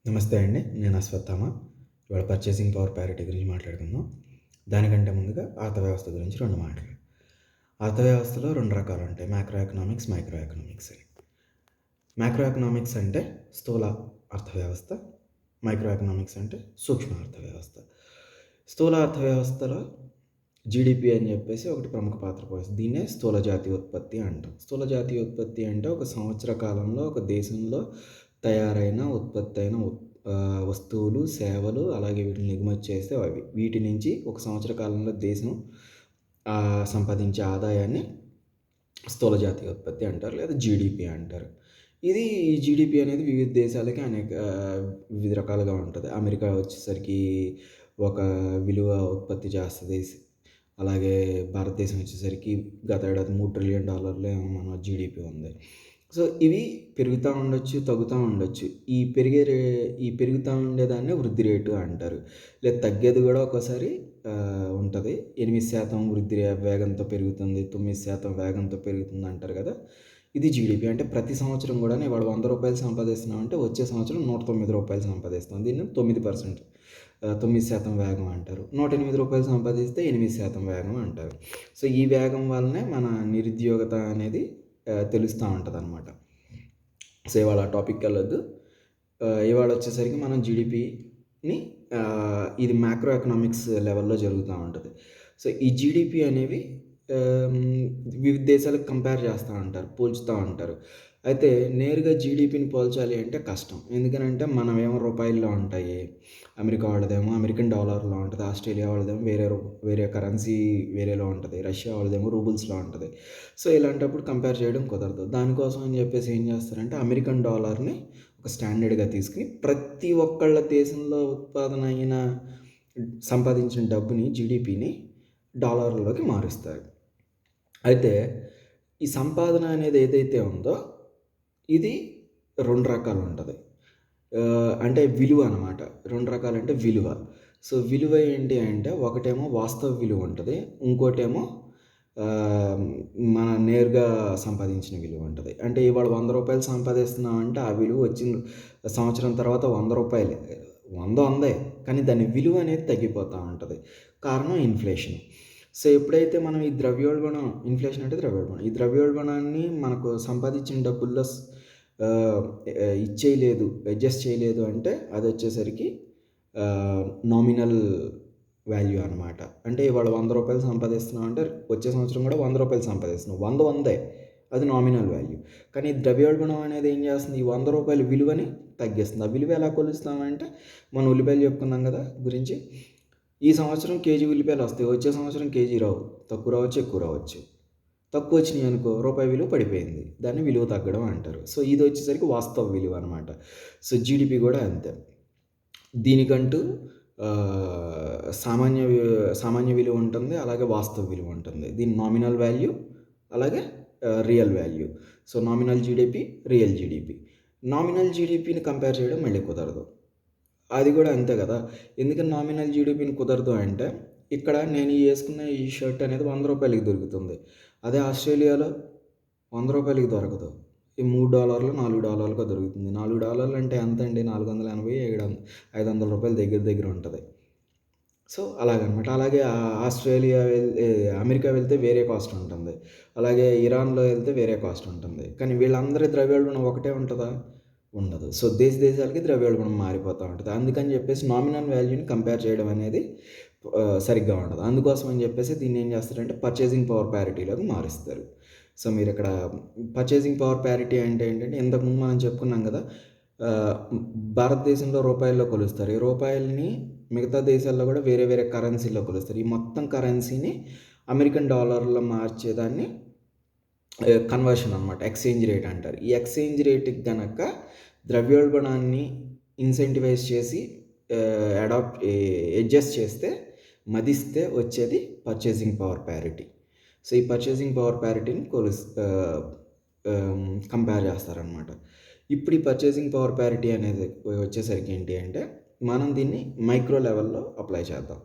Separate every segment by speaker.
Speaker 1: నమస్తే అండి. నేను అశ్వత్థామ. ఇవాళ పర్చేసింగ్ పవర్ ప్యారిటీ గురించి మాట్లాడుకుందాం. దానికంటే ముందుగా అర్థవ్యవస్థ గురించి 2 మాటలు. అర్థవ్యవస్థలో 2 రకాలుంటాయి. మ్యాక్రో ఎకనామిక్స్, మైక్రో ఎకనామిక్స్ అని. మ్యాక్రో ఎకనామిక్స్ అంటే స్థూల అర్థవ్యవస్థ. మైక్రో ఎకనామిక్స్ అంటే సూక్ష్మ అర్థవ్యవస్థ. స్థూల అర్థవ్యవస్థలో జీడీపీ అని చెప్పేసి ఒకటి ప్రముఖ పాత్ర పోషిస్తుంది. దీన్నే స్థూల జాతీయోత్పత్తి అంటాం. స్థూల జాతీయోత్పత్తి అంటే ఒక సంవత్సర కాలంలో ఒక దేశంలో తయారైన ఉత్పత్తి అయిన వస్తువులు, సేవలు అలాగే వీటిని ఎగుమతి చేస్తే వీటి నుంచి ఒక సంవత్సర కాలంలో దేశం సంపాదించే ఆదాయాన్ని స్థూల జాతీయోత్పత్తి అంటారు, లేదా జీడీపీ అంటారు. ఈ జీడీపీ అనేది వివిధ దేశాలకి వివిధ రకాలుగా ఉంటుంది. అమెరికా వచ్చేసరికి ఒక విలువ ఉత్పత్తి చేస్తుంది. అలాగే భారతదేశం వచ్చేసరికి గత ఏడాది $3 ట్రిలియన్ మన జీడీపీ ఉంది. సో ఇవి పెరుగుతూ ఉండొచ్చు, తగ్గుతూ ఉండొచ్చు. ఈ పెరుగుతూ ఉండేదాన్ని వృద్ధి రేటు అంటారు. లేదా తగ్గేది కూడా ఒక్కోసారి ఉంటుంది. 8% వృద్ధి వేగంతో పెరుగుతుంది, 9% వేగంతో పెరుగుతుంది అంటారు కదా. ఇది జీడీపీ. అంటే ప్రతి సంవత్సరం కూడా ఇవాళ ₹100 సంపాదిస్తున్నామంటే వచ్చే సంవత్సరం ₹109 సంపాదిస్తాం. దీన్ని 9%, 9% వేగం అంటారు. ₹108 సంపాదిస్తే 8% వేగం అంటారు. సో ఈ వేగం వల్లనే మన నిరుద్యోగత అనేది తెలుస్తూ ఉంటుందన్నమాట. సో ఇవాళ టాపిక్కి వెళ్ళొద్దు. ఇవాళ వచ్చేసరికి మనం జీడీపీని ఇది మ్యాక్రో ఎకనామిక్స్ లెవెల్లో జరుగుతూ ఉంటుంది. సో ఈ జీడీపీ అనేవి వివిధ దేశాలకు కంపేర్ చేస్తూ ఉంటారు, పోల్చుతూ ఉంటారు. అయితే నేరుగా జీడీపీని పోల్చాలి అంటే కష్టం. ఎందుకనంటే మనమేమో రూపాయల్లో ఉంటాయి, అమెరికా వాళ్ళదేమో అమెరికన్ డాలర్లో ఉంటుంది, ఆస్ట్రేలియా వాళ్ళదేమో వేరే కరెన్సీ వేరేలో ఉంటుంది, రష్యా వాళ్ళదేమో రూబుల్స్లో ఉంటుంది. సో ఇలాంటప్పుడు కంపేర్ చేయడం కుదరదు. దానికోసం అని చెప్పేసి ఏం చేస్తారంటే అమెరికన్ డాలర్ని ఒక స్టాండర్డ్గా తీసుకుని ప్రతి ఒక్కళ్ళ దేశంలో ఉత్పాదన అయిన సంపాదించిన డబ్బుని, జీడీపీని డాలర్లలోకి మారుస్తారు. అయితే ఈ సంపాదన అనేది ఏదైతే ఉందో ఇది 2 రకాలు ఉంటుంది. అంటే విలువ అనమాట. 2 రకాలంటే విలువ. సో విలువ ఏంటి అంటే ఒకటేమో వాస్తవ విలువ ఉంటుంది, ఇంకోటేమో మన నేరుగా సంపాదించిన విలువ ఉంటుంది. అంటే ఇవాళ ₹100 సంపాదిస్తున్నాం అంటే ఆ విలువ వచ్చిన సంవత్సరం తర్వాత ₹100, 100 వందే, కానీ దాని విలువ అనేది తగ్గిపోతూ ఉంటుంది. కారణం ఇన్ఫ్లేషన్. సో ఎప్పుడైతే మనం ఈ ద్రవ్యోల్బణం, ఇన్ఫ్లేషన్ అంటే ద్రవ్యోల్బణం, ఈ ద్రవ్యోల్బణాన్ని మనకు సంపాదించిన డబ్బుల్లో ఇచ్చేయలేదు, అడ్జస్ట్ చేయలేదు అంటే అది వచ్చేసరికి నామినల్ వాల్యూ అనమాట. అంటే ఇవాళ ₹100 సంపాదిస్తున్నాం అంటే వచ్చే సంవత్సరం కూడా ₹100 సంపాదిస్తున్నాం, 100 వందే, అది నామినల్ వాల్యూ. కానీ ద్రవ్యోల్బణం అనేది ఏం చేస్తుంది, ఈ ₹100 విలువని తగ్గిస్తుంది. ఆ విలువ ఎలా కొలుస్తామంటే మనం ఉల్లిపాయలు చెప్పుకున్నాం కదా గురించి. ఈ సంవత్సరం కేజీ ఉల్లిపాయలు వస్తాయి, వచ్చే సంవత్సరం కేజీ రావు, తక్కువ రావచ్చు, ఎక్కువ రావచ్చు. తక్కువ వచ్చినాయి అనుకో రూపాయి విలువ పడిపోయింది, దాన్ని విలువ తగ్గడం అంటారు. సో ఇది వచ్చేసరికి వాస్తవ విలువ అనమాట. సో జీడిపి కూడా అంతే. దీనికంటూ సామాన్య విలువ ఉంటుంది, అలాగే వాస్తవ విలువ ఉంటుంది. దీని నామినల్ వాల్యూ, అలాగే real value. So nominal GDP, real GDP. Nominal జీడిపిని కంపేర్ చేయడం మళ్ళీ కుదరదు. అది కూడా అంతే కదా. ఎందుకని నామినల్ జీడిపిని కుదరదు అంటే ఇక్కడ నేను వేసుకున్న ఈ షర్ట్ అనేది ₹100 దొరుకుతుంది. అదే ఆస్ట్రేలియాలో ₹100 దొరకదు. ఈ $3, $4 దొరుకుతుంది. $4 అంటే ఎంత అండి? 480, $500 దగ్గర ఉంటుంది. సో అలాగనమాట. అలాగే ఆస్ట్రేలియా అమెరికా వెళ్తే వేరే కాస్ట్ ఉంటుంది, అలాగే ఇరాన్లో వెళ్తే వేరే కాస్ట్ ఉంటుంది. కానీ వీళ్ళందరి ద్రవ్యోల్బణం ఒకటే ఉంటుందా? ఉండదు. సో దేశాలకి ద్రవ్యోల్బణం మారిపోతూ ఉంటుంది. అందుకని చెప్పేసి నామినల్ వాల్యూని కంపేర్ చేయడం అనేది సరిగ్గా ఉండదు. అందుకోసం అని చెప్పేసి దీన్ని ఏం చేస్తారంటే పర్చేసింగ్ పవర్ ప్యారిటీలోకి మారుస్తారు. సో మీరు ఇక్కడ పర్చేసింగ్ పవర్ ప్యారిటీ అంటే ఏంటంటే ఇంతకుముందు మనం చెప్పుకున్నాం కదా, భారతదేశంలో రూపాయల్లో కొలుస్తారు. ఈ రూపాయలని మిగతా దేశాల్లో కూడా వేరే వేరే కరెన్సీలో కొలుస్తారు. ఈ మొత్తం కరెన్సీని అమెరికన్ డాలర్లో మార్చేదాన్ని కన్వర్షన్ అనమాట, ఎక్స్చేంజ్ రేట్ అంటారు. ఈ ఎక్స్చేంజ్ రేట్కి కనుక ద్రవ్యోల్బణాన్ని ఇన్సెంటివైజ్ చేసి అడ్జస్ట్ చేస్తే, మదిస్తే వచ్చేది పర్చేసింగ్ పవర్ ప్యారిటీ. సో ఈ పర్చేసింగ్ పవర్ ప్యారిటీని కంపేర్ చేస్తారనమాట. ఇప్పుడు ఈ పర్చేసింగ్ పవర్ ప్యారిటీ అనేది వచ్చేసరికి ఏంటి అంటే మనం దీన్ని మైక్రో లెవెల్లో అప్లై చేద్దాం.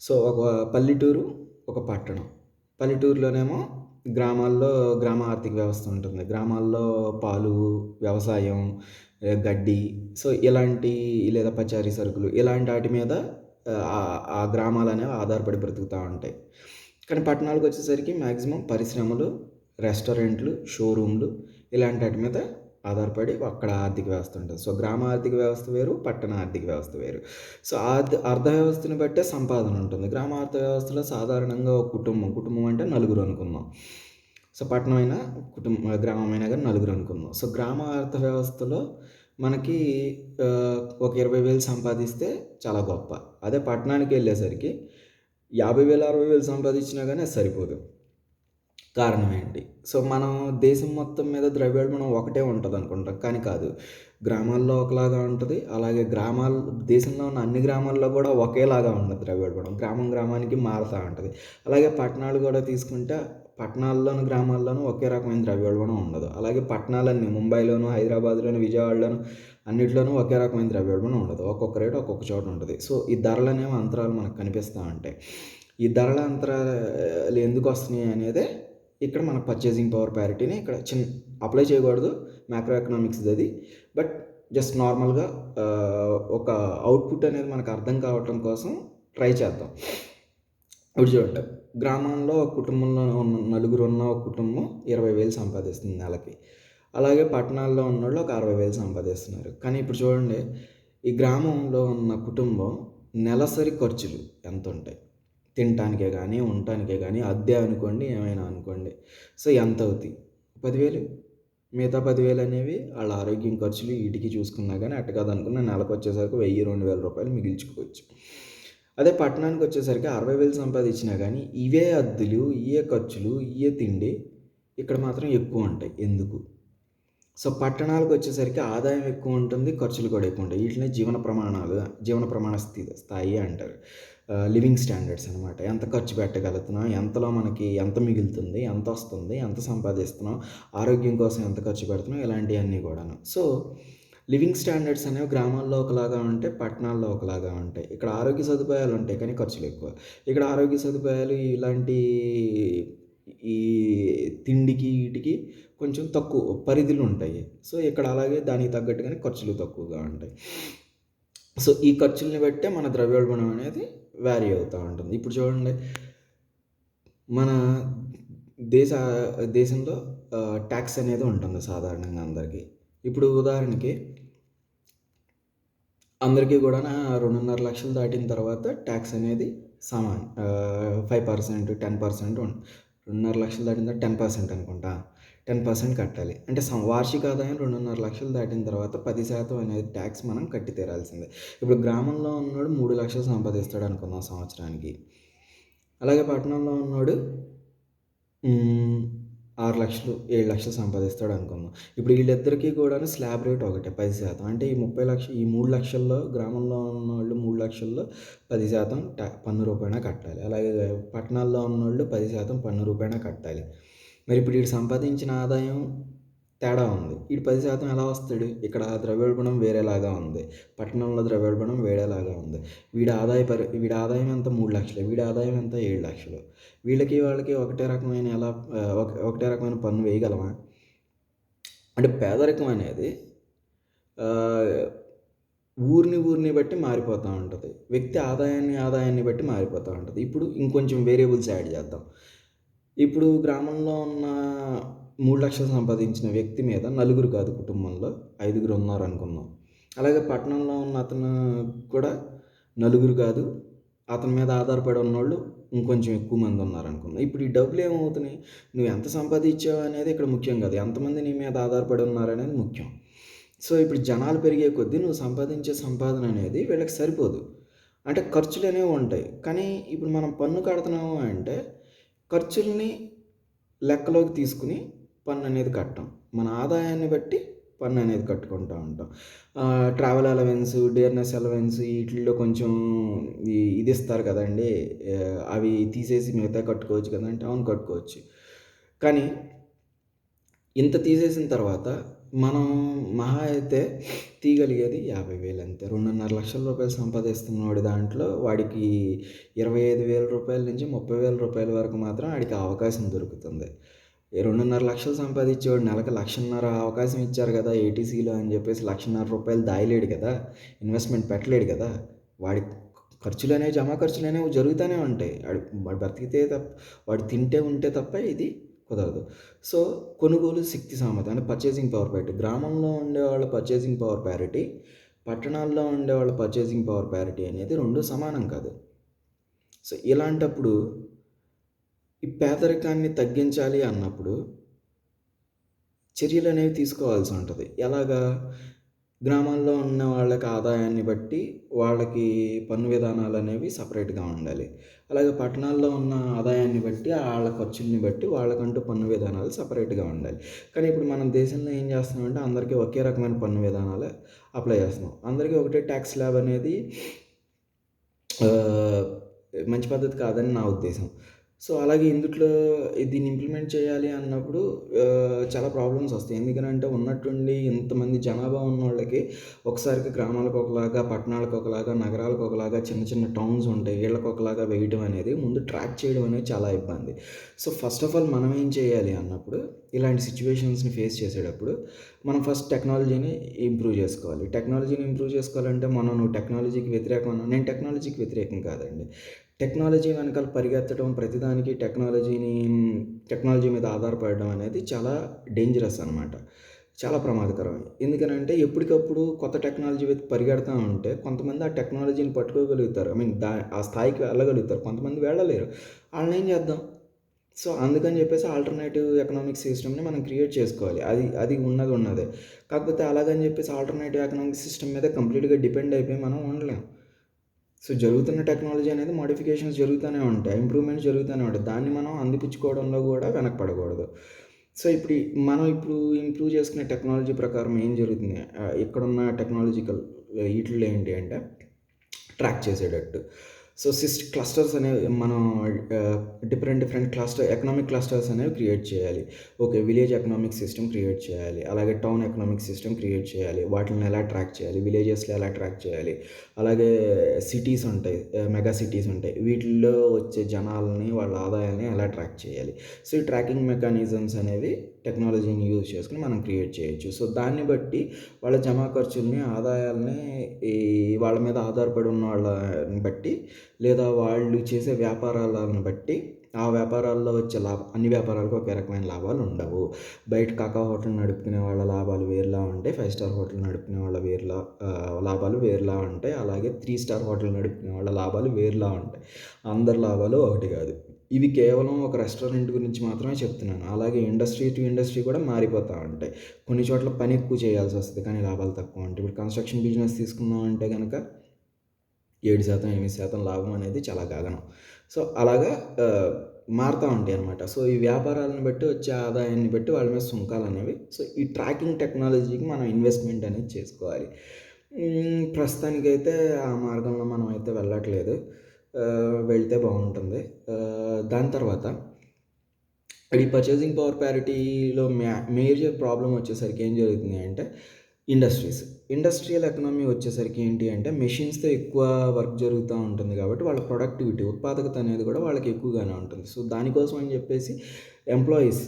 Speaker 1: సో ఒక పల్లెటూరు, ఒక పట్టణం. పల్లెటూరులోనేమో గ్రామాల్లో గ్రామ ఆర్థిక వ్యవస్థ ఉంటుంది. గ్రామాల్లో పాలు, వ్యవసాయం, గడ్డి, సో ఇలాంటి లేదా పచారీ సరుకులు ఇలాంటి వాటి మీద ఆ గ్రామాలనేవి ఆధారపడి బ్రతుకుతూ ఉంటాయి. కానీ పట్టణాలకొచ్చేసరికి మ్యాక్సిమం పరిశ్రమలు, రెస్టారెంట్లు, షోరూమ్‌లు ఇలాంటి ఆటి మీద ఆధారపడి అక్కడ ఆర్థిక వ్యవస్థ ఉంటది. సో, గ్రామ ఆర్థిక వ్యవస్థ వేరు, పట్టణ ఆర్థిక వ్యవస్థ వేరు. సో, అర్థ వ్యవస్థని బట్టే సంపాదన ఉంటుంది. గ్రామ అర్థ వ్యవస్థలో సాధారణంగా ఒక కుటుంబం అంటే నలుగురు అనుకుందాం. సో, పట్టణమైనా గ్రామమైనా గానీ నలుగురు అనుకుందాం. సో, గ్రామ అర్థ వ్యవస్థలో మనకి ఒక 20,000 సంపాదిస్తే చాలా గొప్ప. అదే పట్టణానికెళ్ళేసరికి 50,000, 60,000 సంపాదించినా గానీ అది సరిపోదు. కారణం ఏంటి? సో, మనం దేశం మొత్తం మీద ద్రవ్యోల్బణం ఒకటే ఉంటదనుకుంటాం. కానీ కాదు. గ్రామాల్లో ఒకలాగా ఉంటది. అలాగే దేశంలో ఉన్న అన్ని గ్రామాల్లో గూడా ఒకేలాగా ఉండదు ద్రవ్యోల్బణం. గ్రామానికి మారతా ఉంటది. అలాగే పట్టణాలు గూడా తీసుకుంటే పట్టణాల్లోను, గ్రామాల్లోనూ ఒకే రకమైన ద్రవ్యోల్బణం ఉండదు. అలాగే పట్టణాలన్నీ ముంబైలోను, హైదరాబాద్‌లోను, విజయవాడలోను అన్నిట్లోనూ ఒకే రకమైన ద్రవ్యోల్బణం ఉండదు. ఒక్కొక్క రేటు ఒక్కొక్క చోట ఉంటది. సో, ఈ ధరలనేవి అంతరాలు మనకు కనిపిస్తా ఉంటాయి. ఈ ధరల అంతరాలు ఎందుకొస్తున్నాయి అనేదే ఇక్కడ మన పర్చేసింగ్ పవర్ ప్యారిటీని ఇక్కడ అప్లై చేయకూడదు. మ్యాక్రో ఎకనామిక్స్‌ది అది. బట్ జస్ట్ నార్మల్‌గా ఒక అవుట్‌పుట్ అనేది మనకు అర్థం కావటం కోసం ట్రై చేద్దాం. ఇప్పుడు చూడండి, గ్రామంలో ఒక కుటుంబంలో నలుగురున్న ఒక కుటుంబం 20,000 సంపాదిస్తుంది నెలకి. అలాగే పట్టణాల్లో ఉన్నోళ్ళు ఒక 60,000 సంపాదిస్తున్నారు. కానీ ఇప్పుడు చూడండి, ఈ గ్రామంలో ఉన్న కుటుంబం నెలసరి ఖర్చులు ఎంతుంటాయి? తినటానికే గానీ, ఉండటానికే గానీ, అద్దె అనుకోండి, ఏమైనా అనుకోండి. సో, ఎంతవుతాయి? 10,000. మిగతా 10,000 అనేవి ఆళ్ళ ఆరోగ్యం ఖర్చులు ఈటికి చూసుకున్నా గానీ అటు కాదనుకున్న నెలకొచ్చేసరికి 1000, 2,000 రూపాయలు మిగిల్చుకోవచ్చు. అదే పట్టణానికొచ్చేసరికి 60,000 సంపాదించినా గానీ ఇవే అద్దెలు, ఇయే ఖర్చులు, ఇయే తిండి ఇక్కడ మాత్రం ఎక్కువుంటాయి. ఎందుకు? సో, పట్టణాలకొచ్చేసరికి ఆదాయం ఎక్కువుంటుంది. ఖర్చులు కూడా ఎక్కువుంటాయి. ఈటినే జీవన ప్రమాణ స్థాయి అంటారు. లివింగ్ స్టాండర్డ్స్ అనమాట. ఎంత ఖర్చు పెట్టగలుగుతున్నాం, ఎంతలో మనకి ఎంత మిగులుతుంది, ఎంతొస్తుంది, ఎంత సంపాదిస్తున్నాం, ఆరోగ్యం కోసం ఎంత ఖర్చు పెడుతున్నాం, ఇలాంటియన్నీ కూడాను. సో, లివింగ్ స్టాండర్డ్స్ అనేవి గ్రామాల్లో ఒకలాగా ఉంటాయి, పట్టణాల్లో ఒకలాగా ఉంటాయి. ఇక్కడ ఆరోగ్య సదుపాయాలు ఉంటాయి కానీ ఖర్చులెక్కువ. ఇక్కడ ఆరోగ్య సదుపాయాలు ఇలాంటి ఈ తిండికి, ఈటికి కొంచెం తక్కువ పరిధులుంటాయి. సో, ఇక్కడ అలాగే దానికి తగ్గట్టుగానే ఖర్చులు తక్కువగా ఉంటాయి. సో, ఈ ఖర్చుల్ని బట్టే మన ద్రవ్యోల్బణం అనేది వ్యారీ అవుతా ఉంటుంది. ఇప్పుడు చూడండి, మన దేశ దేశంలో ట్యాక్స్ అనేది ఉంటుంది సాధారణంగా అందరికీ. ఇప్పుడు ఉదాహరణకి అందరికీ గూడాను 2.5 లక్షలు దాటిన తర్వాత ట్యాక్స్ అనేది 5%, 10% 2.5 లక్షలు దాటిన తర్వాత 10% అనుకుంటా. 10% కట్టాలి. అంటే వార్షిక ఆదాయం 2.5 లక్షలు దాటిన తర్వాత 10% అనేది ట్యాక్స్ మనం కట్టి తీరాల్సిందే. ఇప్పుడు గ్రామంలో ఉన్నోడు 3 లక్షలు సంపాదిస్తాడు అనుకుందాం సంవత్సరానికి. అలాగే పట్టణంలో ఉన్నోడు 6 లక్షలు, 7 లక్షలు సంపాదిస్తాడు అనుకుందాం. ఇప్పుడు వీళ్ళిద్దరికీ కూడాను స్లాబ్ రేట్ ఒకటే 10%. అంటే ఈ 3 లక్షల్లో గ్రామంలో ఉన్నోళ్ళు 3 లక్షల్లో 10% పన్ను రూపేణా కట్టాలి. అలాగే పట్టణాల్లో ఉన్నోళ్ళు 10% పన్ను రూపేణా కట్టాలి. మరి ఇప్పుడు ఈడు సంపాదించిన ఆదాయం తేడా ఉంది. ఈడు 10% ఎలా వస్తాడు? ఇక్కడ ద్రవ్యోల్బణం వేరేలాగా ఉంది. పట్టణంలో ద్రవ్యోల్బణం వేరేలాగా ఉంది. వీడి ఆదాయం ఎంత? 3 లక్షలు. వీడి ఆదాయం ఎంత? 7 లక్షలు. వాళ్ళకి ఒకటే రకమైన పన్ను వేయగలమా? అంటే పేదరికం అనేది ఆహ్, ఊరిని బట్టి మారిపోతా ఉంటది. వ్యక్తి ఆదాయాన్ని బట్టి మారిపోతా ఉంటది. ఇప్పుడు ఇంకొంచెం వేరియబుల్స్ యాడ్ చేద్దాం. ఇప్పుడు గ్రామంలో ఉన్న 3 లక్షలు సంపాదించిన వ్యక్తి మీద నలుగురు కాదు కుటుంబంలో, 5గురు ఉన్నారనుకుందాం. అలాగే పట్టణంలో ఉన్న అతను కూడా నలుగురు కాదు, అతని మీద ఆధారపడి ఉన్నోళ్ళు ఇంకొంచెం ఎక్కువ మంది ఉన్నారనుకుందాం. ఇప్పుడు ఈ డబ్బులు ఏమవుతున్నాయి? నువ్వు ఎంత సంపాదించావు అనేది ఇక్కడ ముఖ్యం కాదు. ఎంతమంది నీ మీద ఆధారపడి ఉన్నారనేది ముఖ్యం. సో, ఇప్పుడు జనాలు పెరిగే కొద్దీ నువ్వు సంపాదించే సంపాదన అనేది వీళ్ళకి సరిపోదు. అంటే ఖర్చులనేవి ఉంటాయి. కానీ ఇప్పుడు మనం పన్ను కడుతున్నాము అంటే ఖర్చుల్ని లెక్కలోకి తీసుకుని పన్ననేది కట్టం. మన ఆదాయాన్ని బట్టి పన్ననేది కట్టుకుంటా ఉంటాం. ట్రావెల్ అలవెన్స్, డియర్‌నెస్ అలవెన్స్ ఈటిల్లో కొంచెం ఇది ఇస్తారు కదండీ! అవి తీసేసి మిగతాయి కట్టుకోవచ్చు కదా! అంటే అవును కట్టుకోవచ్చు. కానీ ఇంత తీసేసిన తర్వాత మనం మహా అయితే తీయగలిగేది 50,000 అంతే. 2.5 లక్షల రూపాయలు సంపాదిస్తున్నోడి దాంట్లో వాడికి 25,000 రూపాయల నుంచి 30,000 రూపాయల వరకు మాత్రం ఆడికి అవకాశం దొరుకుతుంది. 2.5 లక్షలు సంపాదించేవాడు నెలకు 1,50,000 అవకాశం ఇచ్చారు కదా ఏటీసీలో అని చెప్పేసి 1,50,000 దాయలేడు కదా, ఇన్వెస్ట్మెంట్ పెట్టలేడు కదా. వాడి ఖర్చులనేవి జమా ఖర్చులనేవి జరుగుతూనే ఉంటాయి. వాడు బ్రతికితే తప్ప, వాడు తింటే ఉంటే తప్ప ఇది కుదరదు. సో కొనుగోలు శక్తి సామర్థ్యం అంటే పర్చేసింగ్ పవర్ ప్యారిటీ, గ్రామంలో ఉండేవాళ్ళ పర్చేసింగ్ పవర్ ప్యారిటీ, పట్టణాల్లో ఉండేవాళ్ళ పర్చేసింగ్ పవర్ ప్యారిటీ అనేది రెండు సమానం కాదు. సో ఇలాంటప్పుడు ఈ పేదరికాన్ని తగ్గించాలి అన్నప్పుడు చర్యలు అనేవి తీసుకోవాల్సి ఉంటుంది. ఎలాగా? గ్రామాల్లో ఉన్న వాళ్ళకి ఆదాయాన్ని బట్టి వాళ్ళకి పన్ను విధానాలు అనేవి సపరేట్గా ఉండాలి. అలాగే పట్టణాల్లో ఉన్న ఆదాయాన్ని బట్టి వాళ్ళ ఖర్చుల్ని బట్టి వాళ్ళకంటూ పన్ను విధానాలు సపరేట్గా ఉండాలి. కానీ ఇప్పుడు మనం దేశంలో ఏం చేస్తున్నామంటే అందరికీ ఒకే రకమైన పన్ను విధానాలు అప్లై చేస్తున్నాం. అందరికీ ఒకటే ట్యాక్స్ స్లాబ్ అనేది మంచి పద్ధతి కాదని నా ఉద్దేశం. సో అలాగే ఇందుట్లో దీన్ని ఇంప్లిమెంట్ చేయాలి అన్నప్పుడు చాలా ప్రాబ్లమ్స్ వస్తాయి. ఎందుకనంటే ఉన్నట్టుండి ఇంతమంది జనాభా ఉన్నోళ్ళకి ఒకసారికి గ్రామాలకు ఒకలాగా, పట్టణాలకు ఒకలాగా, నగరాలకు ఒకలాగా, చిన్న చిన్న టౌన్స్ ఉంటాయి. వీళ్ళకి ఒకలాగా వేయడం అనేది ముందు ట్రాక్ చేయడం అనేది చాలా ఇబ్బంది. సో ఫస్ట్ ఆఫ్ ఆల్ మనం ఏం చేయాలి అన్నప్పుడు ఇలాంటి సిచ్యువేషన్స్ని ఫేస్ చేసేటప్పుడు మనం ఫస్ట్ టెక్నాలజీని ఇంప్రూవ్ చేసుకోవాలి. టెక్నాలజీని ఇంప్రూవ్ చేసుకోవాలంటే నువ్వు టెక్నాలజీకి వ్యతిరేకం అన్నావు. నేను టెక్నాలజీకి వ్యతిరేకం కాదండి. టెక్నాలజీ వెనకాల పరిగెత్తడం, ప్రతిదానికి టెక్నాలజీ మీద ఆధారపడడం అనేది చాలా డేంజరస్ అనమాట. చాలా ప్రమాదకరం. ఎందుకనంటే ఎప్పటికప్పుడు కొత్త టెక్నాలజీ వైపు పరిగెడతా ఉంటే కొంతమంది ఆ టెక్నాలజీని పట్టుకోగలుగుతారు. ఐ మీన్ ఆ స్థాయికి వెళ్ళగలుగుతారు. కొంతమంది వెళ్ళలేరు. వాళ్ళని ఏం చేద్దాం? సో అందుకని చెప్పేసి ఆల్టర్నేటివ్ ఎకనామిక్ సిస్టమ్‌ని మనం క్రియేట్ చేసుకోవాలి. అది అది ఉన్నదే. కాకపోతే అలాగని చెప్పేసి ఆల్టర్నేటివ్ ఎకనామిక్ సిస్టమ్ మీద కంప్లీట్‌గా డిపెండ్ అయిపోయి మనం ఉండలేం. సో జరుగుతున్న టెక్నాలజీ అనేది మోడిఫికేషన్స్ జరుగుతూనే ఉంటాయి. ఇంప్రూవ్‌మెంట్స్ జరుగుతూనే ఉంటాయి. దాన్ని మనం అందిపుచ్చుకోవడంలో కూడా వెనకపడకూడదు. సో మనం ఇప్పుడు ఇంప్రూవ్ చేసుకునే టెక్నాలజీ ప్రకారం ఏం జరుగుతుంది? ఇక్కడున్న టెక్నాలజికల్ ఈటిల్లో ఏంటి అంటే ట్రాక్ చేసేటట్టు. సో క్లస్టర్స్ అనేవి మనం డిఫరెంట్ ఎకనామిక్ క్లస్టర్స్ అనేవి క్రియేట్ చేయాలి. Okay. Village economic system create చేయాలి. అలాగే టౌన్ ఎకనామిక్ సిస్టమ్ క్రియేట్ చేయాలి. వాటిని ఎలా ట్రాక్ చేయాలి? విలేజెస్‌లో ఎలా ట్రాక్ చేయాలి? అలాగే సిటీస్ ఉంటాయి. మెగా సిటీస్ ఉంటాయి. వీటిల్లో వచ్చే జనాల్ని, వాళ్ళ ఆదాయాన్ని ఎలా ట్రాక్ చేయాలి? సో ఈ ట్రాకింగ్ మెకానిజమ్స్ అనేవి టెక్నాలజీని యూజ్ చేసుకొని మనం క్రియేట్ చేయొచ్చు. సో దాన్ని బట్టి వాళ్ళ జమా ఖర్చుల్ని, ఆదాయాల్ని వాళ్ళ మీద ఆధారపడి ఉన్న వాళ్ళని బట్టి, లేదా వాళ్ళు చేసే వ్యాపారాలను బట్టి ఆ వ్యాపారాల్లో వచ్చే అన్ని వ్యాపారాలకు ఒకే రకమైన లాభాలు ఉండవు. బయట కాకా హోటల్ నడుపుకునే వాళ్ళ లాభాలు వేరులా ఉంటాయి. 5 స్టార్ హోటల్ నడుపుకునే వాళ్ళ లాభాలు వేరులా ఉంటాయి. అలాగే 3 స్టార్ హోటల్ నడుపుకునే వాళ్ళ లాభాలు వేరులా ఉంటాయి. అందరి లాభాలు ఒకటి కాదు. ఇవి కేవలం ఒక రెస్టారెంట్ గురించి మాత్రమే చెప్తున్నాను. అలాగే ఇండస్ట్రీ టు ఇండస్ట్రీ కూడా మారిపోతూ ఉంటాయి. కొన్ని చోట్ల పని ఎక్కువ చేయాల్సి వస్తుంది కానీ లాభాలు తక్కువ ఉంటాయి. ఇప్పుడు కన్స్ట్రక్షన్ బిజినెస్ తీసుకున్నాం అంటే కనుక 7%, 8% లాభం అనేది చాలా గగనం. సో అలాగా మారుతూ ఉంటాయి అన్నమాట. సో ఈ వ్యాపారాలను బట్టి వచ్చే ఆదాయాన్ని బట్టి వాళ్ళ మీద సుంకాలనేవి. సో ఈ ట్రాకింగ్ టెక్నాలజీకి మనం ఇన్వెస్ట్మెంట్ అనేది చేసుకోవాలి. ప్రస్తుతానికైతే ఆ మార్గంలో మనం అయితే వెళ్ళట్లేదు. వెళ్తే బాగుంటుంది. దాని తర్వాత ఈ పర్చేసింగ్ పవర్ ప్యారిటీలో మేజర్ ప్రాబ్లమ్ వచ్చేసరికి ఏం జరుగుతుంది అంటే ఇండస్ట్రియల్ ఎకనామీ వచ్చేసరికి ఏంటి అంటే మెషిన్స్‌తో ఎక్కువ వర్క్ జరుగుతూ ఉంటుంది కాబట్టి వాళ్ళ ప్రొడక్టివిటీ, ఉత్పాదకత అనేది కూడా వాళ్ళకి ఎక్కువగానే ఉంటుంది. సో దానికోసం అని చెప్పేసి ఎంప్లాయీస్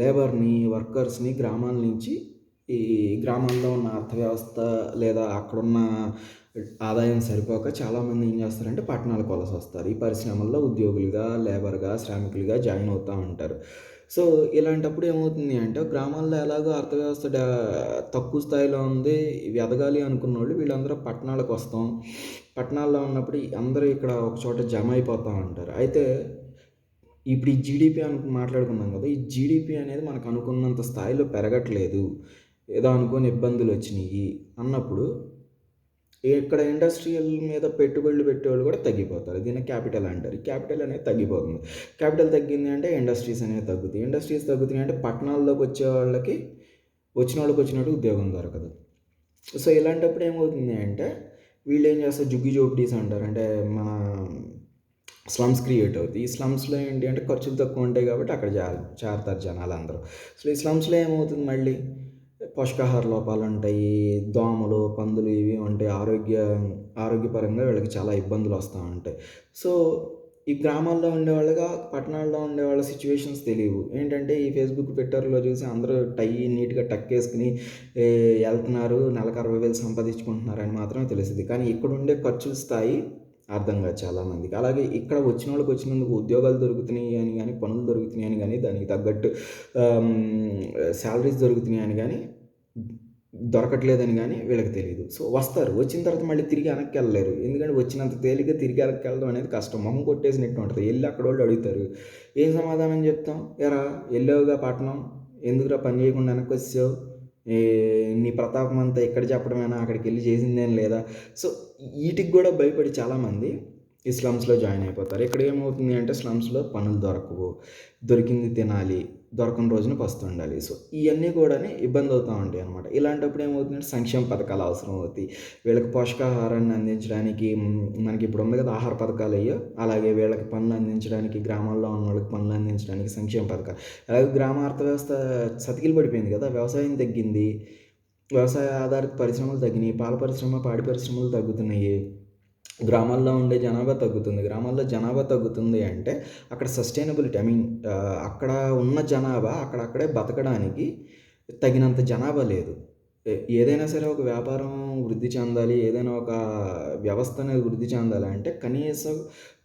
Speaker 1: లేబర్‌ని, వర్కర్స్‌ని గ్రామాల నుంచి ఈ గ్రామాల్లో ఉన్న అర్థవ్యవస్థ లేదా అక్కడున్న ఆదాయం సరిపోక చాలామంది ఏం చేస్తారంటే పట్టణాలకు వలసొస్తారు. ఈ పరిశ్రమల్లో ఉద్యోగులుగా, లేబర్‌గా, శ్రామికులుగా జాయిన్ అవుతూ ఉంటారు. సో ఇలాంటప్పుడు ఏమవుతుంది అంటే గ్రామాల్లో ఎలాగో అర్థవ్యవస్థ తక్కువ స్థాయిలో ఉంది. ఇవి ఎదగాలి అనుకున్నోళ్ళు వీళ్ళందరూ పట్టణాలకు వస్తాం. పట్టణాల్లో ఉన్నప్పుడు అందరూ ఇక్కడ ఒక చోట జమ అయిపోతా ఉంటారు. అయితే ఇప్పుడు ఈ జీడీపీ మాట్లాడుకున్నాం కదా! ఈ జీడీపీ అనేది మనకు అనుకున్నంత స్థాయిలో పెరగట్లేదు. ఏదో అనుకోని ఇబ్బందులు వచ్చినియి అన్నప్పుడు ఇక్కడ ఇండస్ట్రియల్ మీద పెట్టుబడులు పెట్టేవాళ్ళు కూడా తగ్గిపోతారు. దీన్ని క్యాపిటల్ అంటారు. ఈ క్యాపిటల్ అనేది తగ్గిపోతుంది. క్యాపిటల్ తగ్గింది అంటే ఇండస్ట్రీస్ అనేవి తగ్గుతాయి. ఇండస్ట్రీస్ తగ్గుతున్నాయి అంటే పట్టణాల్లోకి వచ్చే వాళ్ళకి వచ్చినట్టు ఉద్యోగం దొరకదు. సో ఇలాంటప్పుడు ఏమవుతుంది అంటే వీళ్ళు ఏం చేస్తారు జుగ్గి జోపిడీస్ అంటారు. అంటే మన స్లమ్స్ క్రియేట్ అవుతాయి. ఈ స్లమ్స్‌లో ఏంటి అంటే ఖర్చులు తక్కువ ఉంటాయి కాబట్టి అక్కడ చేరతారు జనాలందరూ. సో ఈ స్లమ్స్‌లో ఏమవుతుంది మళ్ళీ పోషకాహార లోపాలుంటాయి. దోమలు, పందులు ఇవి ఉంటాయి. ఆరోగ్యపరంగా వీళ్ళకి చాలా ఇబ్బందులు వస్తూ ఉంటాయి. సో ఈ గ్రామాల్లో ఉండేవాళ్ళుగా పట్టణాల్లో ఉండేవాళ్ళ సిచ్యువేషన్స్ తెలియవు. ఏంటంటే ఈ ఫేస్‌బుక్, ట్విట్టర్‌లో చూసి అందరూ నీట్‌గా టక్కేసుకొని ఎళ్తున్నారు. నెలకు 60,000 సంపాదించుకుంటున్నారని మాత్రమే తెలుస్తది. కానీ ఇక్కడుండే ఖర్చుల స్థాయి అర్థం కాదు చాలామందికి. అలాగే ఇక్కడ వచ్చినోళ్ళకి వచ్చినందుకు ఉద్యోగాలు దొరుకుతున్నాయి అని గాని, పనులు దొరుకుతున్నాయి అని గాని, దానికి తగ్గట్టు సాలరీస్ దొరుకుతున్నాయి అని గాని దొరకట్లేదని గాని వీళ్ళకి తెలీదు. సో, వస్తారు. వచ్చిన తర్వాత మళ్ళీ తిరిగి వెనక్కెళ్ళలేరు. ఎందుకంటే వచ్చినంత తేలిగ్గా తిరిగి వెనక్కెళ్ళడం అనేది కష్టం. మొహం కొట్టేసినట్టు ఉంటది. ఎళ్లి అక్కడోళ్ళు అడుగుతారు. ఏం సమాధానం చెప్తాం? "ఏరా ఎళ్ళావుగా పట్నం, ఎందుకురా పని చేయకుండా వెనక్కొచ్చేసావు? ఏ నీ ప్రతాపం అంతా ఇక్కడ చెప్పడమేనా? అక్కడికెళ్ళి చేసిందేం లేదా?" సో, ఈటికి గూడా భయపడి చాలామంది ఈ స్లమ్స్‌లో జాయిన్ అయిపోతారు. ఇక్కడ ఏమవుతుంది అంటే స్లమ్స్‌లో పనులు దొరకవు. దొరికింది తినాలి. దొరకని రోజున పస్తుండాలి. సో, ఇయన్నీ కూడాని ఇబ్బందవుతా ఉంటాయనమాట. ఇలాంటప్పుడు ఏమవుతుందంటే సంక్షేమ పథకాలు అవసరం అవుతాయి. వీళ్ళకి పోషకాహారాన్ని అందించడానికి మనకిప్పుడు ఉంది కదా! ఆహార పథకాలయ్యో, అలాగే వీళ్ళకి పనులు అందించడానికి గ్రామాల్లో ఉన్నోళ్ళకి పనులు అందించడానికి సంక్షేమ పథకాలు. అలాగే గ్రామ అర్థవ్యవస్థ చతికిల పడిపోయింది కదా! వ్యవసాయం తగ్గింది. వ్యవసాయ ఆధారిత పరిశ్రమలు తగ్గినియి. పాల పరిశ్రమ, పాడి పరిశ్రమలు తగ్గుతున్నాయి. గ్రామాల్లో ఉండే జనాభా తగ్గుతుంది. గ్రామాల్లో జనాభా తగ్గుతుంది అంటే అక్కడ సస్టైనబిలిటీ అక్కడ ఉన్న జనాభా అక్కడక్కడే బతకడానికి తగినంత జనాభా లేదు. ఏదైనా సరే ఒక వ్యాపారం వృద్ధి చెందాలి, ఏదైనా ఒక వ్యవస్థ అనేది వృద్ధి చెందాలి అంటే కనీసం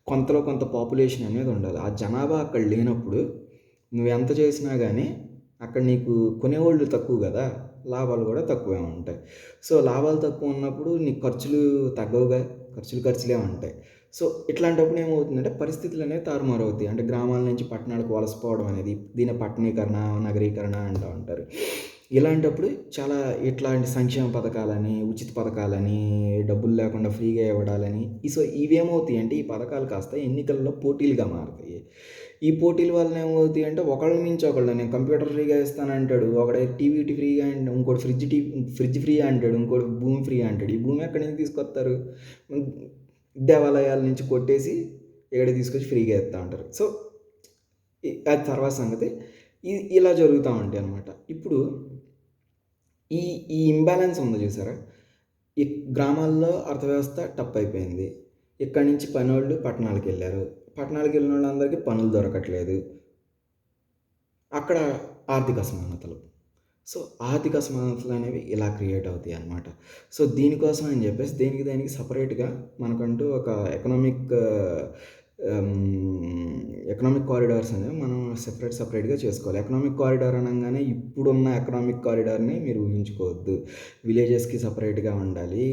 Speaker 1: కొంతలో కొంత పాపులేషన్ అనేది ఉండాలి. ఆ జనాభా అక్కడ లేనప్పుడు నువ్వెంత చేసినా గానీ అక్కడ నీకు కొనేవాళ్ళు తక్కువ గదా! లాభాలు గూడా తక్కువే ఉంటాయి. సో, లాభాలు తక్కువున్నప్పుడు నీకు ఖర్చులు తగ్గవుగా. ఖర్చులే ఉంటాయి. సో, ఇట్లాంటప్పుడు ఏమవుతుందంటే పరిస్థితులనేవి తారుమారవుతాయి. అంటే గ్రామాల నుంచి పట్టణాలకు వలసపోవడం అనేది దీన్ని పట్టణీకరణ, నగరీకరణ అంటా ఉంటారు. ఇలాంటప్పుడు చాలా ఇట్లాంటి సంక్షేమ పథకాలని, ఉచిత పథకాలని, డబ్బులు లేకుండా ఫ్రీగా ఇవ్వడాలని సో, ఇవేమవుతాయంటే ఈ పథకాలు కాస్త ఎన్నికల్లో పోటీలుగా మారతాయి. ఈ పోటీల వలన ఏమవుతాయంటే ఒకళ్ళ మించి ఒకళ్ళు నేను కంప్యూటర్ ఫ్రీగా ఇస్తానంటాడు. ఒకడు టీవీ ఫ్రీగా ఇంకోడు ఫ్రిడ్జ్ ఫ్రీ అంటాడు. ఇంకోడు భూమి ఫ్రీ అంటాడు. ఈ భూమి ఎక్కడి నుంచి తీసుకొస్తారు? దేవాలయాల నుంచి కొట్టేసి ఇక్కడ తీసుకొచ్చి ఫ్రీగా ఇస్తా ఉంటారు. సో, అది తర్వాత సంగతి. ఇలా జరుగుతా ఉంటాయనమాట. ఇప్పుడు ఈ ఈ ఇంబాలెన్స్ ఉంది చూసారా? ఈ గ్రామాల్లో అర్థవ్యవస్థ టప్ అయిపోయింది. ఇక్కడి నుంచి పనోళ్ళు పట్టణాలకెళ్లారు. పట్టణాలకెళ్ళినోళ్ళందరికీ పనులు దొరకట్లేదు. అక్కడ ఆర్థిక అసమానతలు. సో, ఆర్థిక అసమానతలనేవి ఇలా క్రియేట్ అవుతాయన్నమాట. సో, దీనికోసం అని చెప్పేసి దేనికి దానికి సెపరేట్‌గా మనకంటూ ఒక ఎకనామిక్ కారిడార్స్ అనేవి మనం సెపరేట్‌గా చేసుకోవాలి. ఎకనామిక్ కారిడార్ అనంగానే ఇప్పుడున్న ఎకనామిక్ కారిడార్‌ని మీరు ఊహించుకోవద్దు. విలేజెస్‌కి సెపరేట్‌గా ఉండాలి.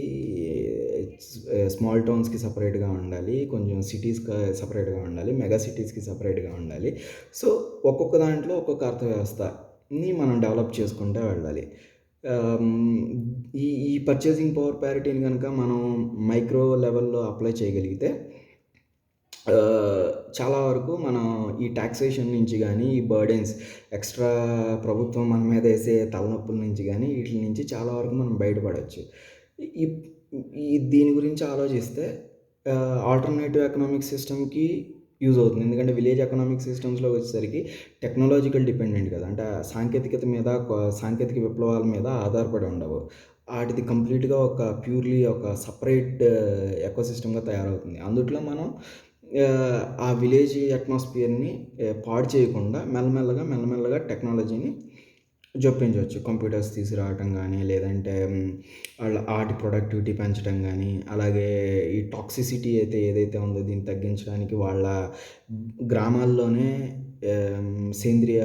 Speaker 1: స్మాల్ టౌన్స్‌కి సెపరేట్‌గా ఉండాలి. కొంచెం సిటీస్‌కి సెపరేట్‌గా ఉండాలి. మెగా సిటీస్‌కి సెపరేట్‌గా ఉండాలి. సో, ఒక్కొక్క దాంట్లో ఒక్కొక్క అర్థవ్యవస్థని మనం డెవలప్ చేసుకుంటా వెళ్ళాలి. ఆహ్, హ్మ్, ఈ ఈ పర్చేసింగ్ పవర్ ప్యారిటీని గనక మనం మైక్రో లెవెల్‌లో అప్లై చేయగలిగితే చాలా వరకు మనం ఈ టాక్సేషన్ నుంచి గానీ, ఈ బర్డెన్స్ ఎక్స్‌ట్రా ప్రభుత్వం మన మీదేసే తలనొప్పుల నుంచి గానీ, ఈటిల నుంచి చాలా వరకు మనం బయటపడొచ్చు. ఈ దీని గురించి ఆలోచిస్తే ఆల్టర్‌నేటివ్ ఎకనామిక్ సిస్టమ్‌కి యూజ్ అవుతుంది. ఎందుకంటే విలేజ్ ఎకనామిక్ సిస్టమ్స్‌లో వచ్చేసరికి టెక్నాలజికల్ డిపెండెంట్ కదా! అంటే సాంకేతికత మీద సాంకేతిక విప్లవాల మీద ఆధారపడి ఉండవు. ఆటిది కంప్లీట్‌గా ప్యూర్‌లీ ఒక సెపరేట్ ఎకోసిస్టమ్‌గా తయారవుతుంది. అందుట్లో మనం ఆ విలేజ్ అట్మాస్ఫియర్‌ని పాడు చేయకుండా మెల్లమెల్లగా టెక్నాలజీని జొప్పించొచ్చు. కంప్యూటర్స్ తీసుకురావటం గానీ, లేదంటే ఆటి ప్రొడక్టివిటీ పెంచడం గానీ, అలాగే ఈ టాక్సిసిటీ ఏదైతే ఉందో దీన్ని తగ్గించడానికి వాళ్ళ గ్రామాల్లోనే సేంద్రియ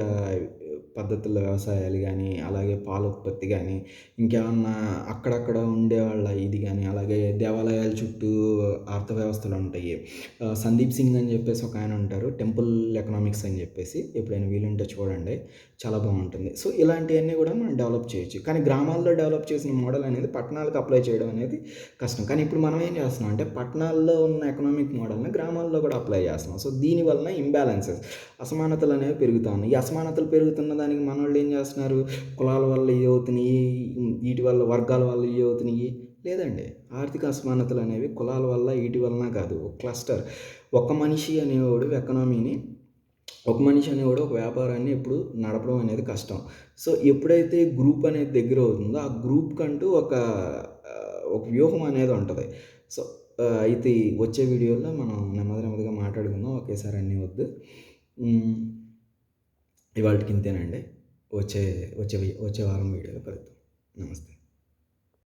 Speaker 1: పద్ధతుల్లో వ్యవసాయాలు గానీ, అలాగే పాల ఉత్పత్తి గానీ, ఇంకేమన్నా అక్కడక్కడ ఉండేవాళ్ళ ఇది గానీ, అలాగే దేవాలయాల చుట్టూ అర్థవ్యవస్థలుంటాయి. సందీప్ సింగ్ అని చెప్పేసి ఒకాయన ఉంటారు. టెంపుల్ ఎకనామిక్స్ అని చెప్పేసి ఎప్పుడైనా వీలుంటే చూడండి. చాలా బావుంటుంది. సో, ఇలాంటియన్నీ గూడా మనం డెవలప్ చేయొచ్చు. కానీ గ్రామాల్లో డెవలప్ చేసిన మోడల్ అనేది పట్టణాలకు అప్లై చేయడం అనేది కష్టం. కానీ ఇప్పుడు మనం ఏం చేస్తున్నాం అంటే పట్టణాల్లో ఉన్న ఎకనామిక్ మోడల్‌ని గ్రామాల్లో కూడా అప్లై చేస్తున్నాం. సో, దీని వలన ఇంబాలెన్సెస్ అసమానతలనేవి పెరుగుతా ఉన్నాయి. ఈ అసమానతలు పెరుగుతున్న దానికి మనోళ్ళు ఏం చేస్తున్నారు? కులాల వల్ల ఇయ్యవుతున్నాయి. ఈటి వల్ల వర్గాల వల్ల ఇయ్యవుతున్నాయి. లేదండి. ఆర్థిక అసమానతలనేవి కులాల వల్ల ఈటి వలన కాదు. ఒక క్లస్టర్. ఒక మనిషి అనేవాడు ఒక వ్యాపారాన్ని ఎప్పుడు నడపడం అనేది కష్టం. సో, ఎప్పుడైతే గ్రూప్ అనేది దగ్గరవుతుందో, ఆ గ్రూప్‌కంటూ ఒక వ్యూహం అనేది ఉంటది. సో, అయితే వచ్చే వీడియోలో మనం నెమ్మదిగా మాట్లాడుకుందాం. ఒకేసారి అన్నీ వద్దు. ఇవాల్టికి ఇంతేనండి. వచ్చే వచ్చే వారం వీడియోలో కలుద్దాం. నమస్తే.